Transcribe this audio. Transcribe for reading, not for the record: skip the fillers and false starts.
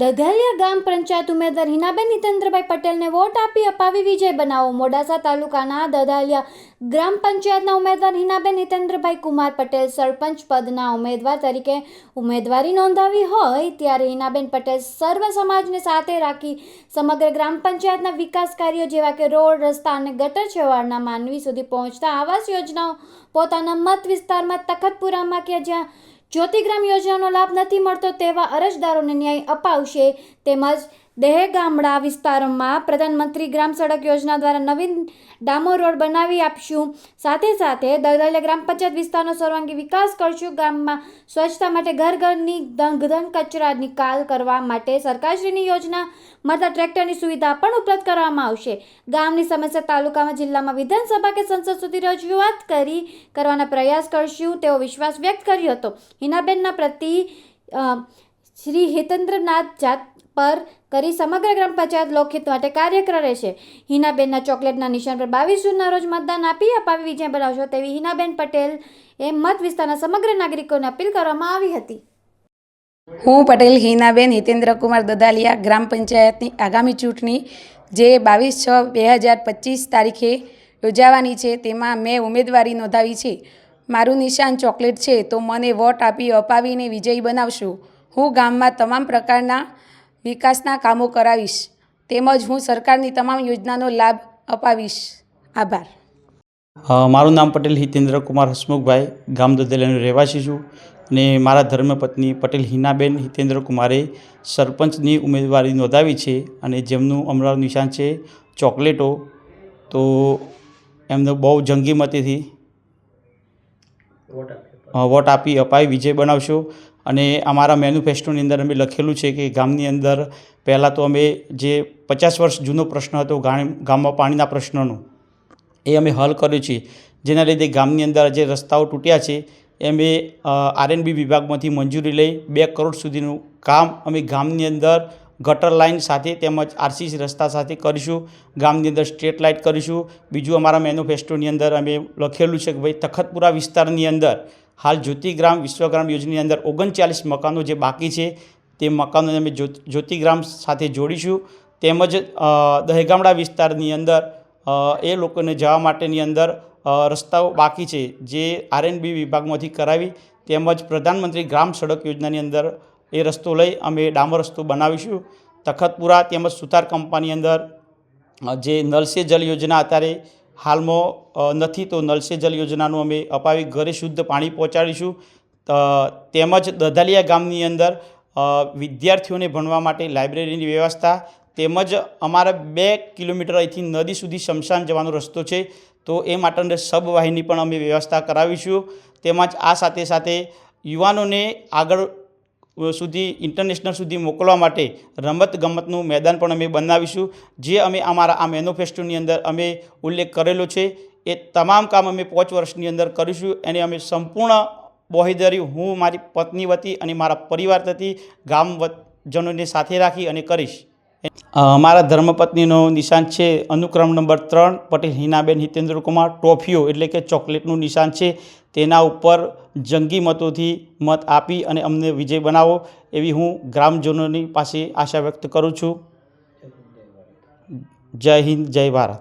દધાલિયા ગામ પંચાયત ઉમેદવાર હિનાબેન હિતેન્દ્રભાઈ પટેલને વોટ આપી અપાવી વિજય બનાવો। મોડાસા તાલુકાના દધાલિયા ગ્રામ પંચાયતના ઉમેદવાર હિનાબેન હિતેન્દ્રભાઈ કુમાર પટેલ સરપંચ પદના ઉમેદવાર તરીકે ઉમેદવારી નોંધાવી હોય ત્યારે હિનાબેન પટેલ સર્વ સમાજને સાથે રાખી સમગ્ર ગ્રામ પંચાયતના વિકાસ કાર્યો જેવા કે રોડ, રસ્તા અને ગટર છેવાડના માનવી સુધી પહોંચતા આવાસ યોજનાઓ પોતાના મત વિસ્તારમાં તખતપુરામાં કે જ્યાં જ્યોતિગ્રામ યોજનાનો લાભ નથી મળતો તેવા અરજદારોને ન્યાય અપાવશે। તેમજ દહેગામડા વિસ્તારોમાં પ્રધાનમંત્રી ગ્રામ સડક યોજના દ્વારા નવીન ડામર રોડ બનાવી આપશું। સાથે સાથે દધાલિયા ગ્રામ પંચાયત વિસ્તારનો સર્વાંગી વિકાસ કરશું। ગામમાં સ્વચ્છતા માટે ઘર ઘરની ઘન કચરા નિકાલ કરવા માટે સરકારશ્રીની યોજના મળતા ટ્રેક્ટરની સુવિધા પણ ઉપલબ્ધ કરવામાં આવશે। ગામની સમસ્યા તાલુકામાં જિલ્લામાં વિધાનસભા કે સંસદ સુધી રજૂઆત કરવાના પ્રયાસ કરશું તેવો વિશ્વાસ વ્યક્ત કર્યો હતો। હિનાબેનના પ્રતિ શ્રી હિતેન્દ્રનાથ જાત પર કરી સમગ્ર ગ્રામ પંચાયત લોકહિત માટે કાર્ય કરે છે। હિનાબેનના ચોકલેટના નિશાન પર 22 જૂનના રોજ મતદાન આપી અપાવી વિજય બનાવશો તેવી હિનાબેન પટેલ મત વિસ્તારના સમગ્ર નાગરિકોને અપીલ કરવામાં આવી હતી। હું પટેલ હિનાબેન હિતેન્દ્રકુમાર દધાલિયા ગ્રામ પંચાયતની આગામી ચૂંટણી જે 22/6/2025 તારીખે યોજાવાની છે તેમાં મેં ઉમેદવારી નોંધાવી છે। મારું નિશાન ચોકલેટ છે, તો મને વોટ આપી અપાવીને વિજયી બનાવશો। હું ગામમાં તમામ પ્રકારના વિકાસના કામો કરાવીશ તેમજ હું સરકારની તમામ યોજનાનો લાભ અપાવીશ। આભાર। મારું નામ પટેલ હિતેન્દ્રકુમાર હસમુખભાઈ, ગામ દધાલિયાનો રહેવાસી છું અને મારા ધર્મપત્ની પટેલ હિનાબેન હિતેન્દ્રકુમારે સરપંચની ઉમેદવારી નોંધાવી છે અને જેમનું હમણાં નિશાન છે ચોકલેટો, તો એમને બહુ જંગી મતીથી વોટ આપી અપાવી વિજય બનાવશો। અને અમારા મેન્યુફેસ્ટોની અંદર અમે લખેલું છે કે ગામની અંદર પહેલાં તો અમે જે 50 વર્ષ જૂનો પ્રશ્ન હતો ગામમાં પાણીના પ્રશ્નનો એ અમે હલ કર્યો છે, જેના લીધે ગામની અંદર જે રસ્તાઓ તૂટ્યા છે એ અમે R&B વિભાગમાંથી મંજૂરી લઈ 2 કરોડ સુધીનું કામ અમે ગામની અંદર ગટર લાઇન સાથે તેમજ RCC રસ્તા સાથે કરીશું। ગામની અંદર સ્ટ્રીટ લાઇટ કરીશું। બીજું અમારા મેન્યુફેસ્ટોની અંદર અમે લખેલું છે કે ભાઈ તખતપુરા વિસ્તારની અંદર હાલ જ્યોતિગ્રામ વિશ્વગ્રામ યોજનાની અંદર 39 મકાનો જે બાકી છે તે મકાનોને અમે જ્યોતિગ્રામ સાથે જોડીશું। તેમજ દહેગામડા વિસ્તારની અંદર એ લોકોને જવા માટેની અંદર રસ્તાઓ બાકી છે જે R&B વિભાગમાંથી કરાવી તેમજ પ્રધાનમંત્રી ગ્રામ સડક યોજનાની અંદર એ રસ્તો લઈ અમે ડામર રસ્તો બનાવીશું। તખતપુરા તેમજ સુતાર કંપાની અંદર જે નલ સે જલ યોજના અત્યારે હાલમાં નથી, તો નલ સે જલ યોજનાનું અમે અપાવી ઘરે શુદ્ધ પાણી પહોંચાડીશું। તેમજ દધાલિયા ગામની અંદર વિદ્યાર્થીઓને ભણવા માટે લાઇબ્રેરીની વ્યવસ્થા તેમજ અમારા 2 કિલોમીટર અહીંથી નદી સુધી શમશાન જવાનો રસ્તો છે, તો એ માટેની સબવાહિની પણ અમે વ્યવસ્થા કરાવીશું। તેમજ આ સાથે સાથે યુવાનોને આગળ સુધી ઇન્ટરનેશનલ સુધી મોકલવા માટે રમતગમતનું મેદાન પણ અમે બનાવીશું। જે અમે અમારા આ મેનિફેસ્ટોની અંદર અમે ઉલ્લેખ કરેલો છે એ તમામ કામ અમે 5 વર્ષની અંદર કરીશું। એને અમે સંપૂર્ણ બોહેદારી હું મારી પત્ની વતી અને મારા પરિવાર વતી ગામજનોને સાથે રાખી અને કરીશ। મારા ધર્મપત્નીનો નિશાન છે અનુક્રમ નંબર 3 પટેલ હિનાબેન હિતેન્દ્રકુમાર। ટ્રોફીઓ એટલે કે ચોકલેટનું નિશાન છે, તેના ઉપર જંગી મતોથી મત આપી અને અમને વિજય બનાવો એવી હું ગ્રામજનોની પાસે આશા વ્યક્ત કરું છું। જય હિન્દ, જય ભારત।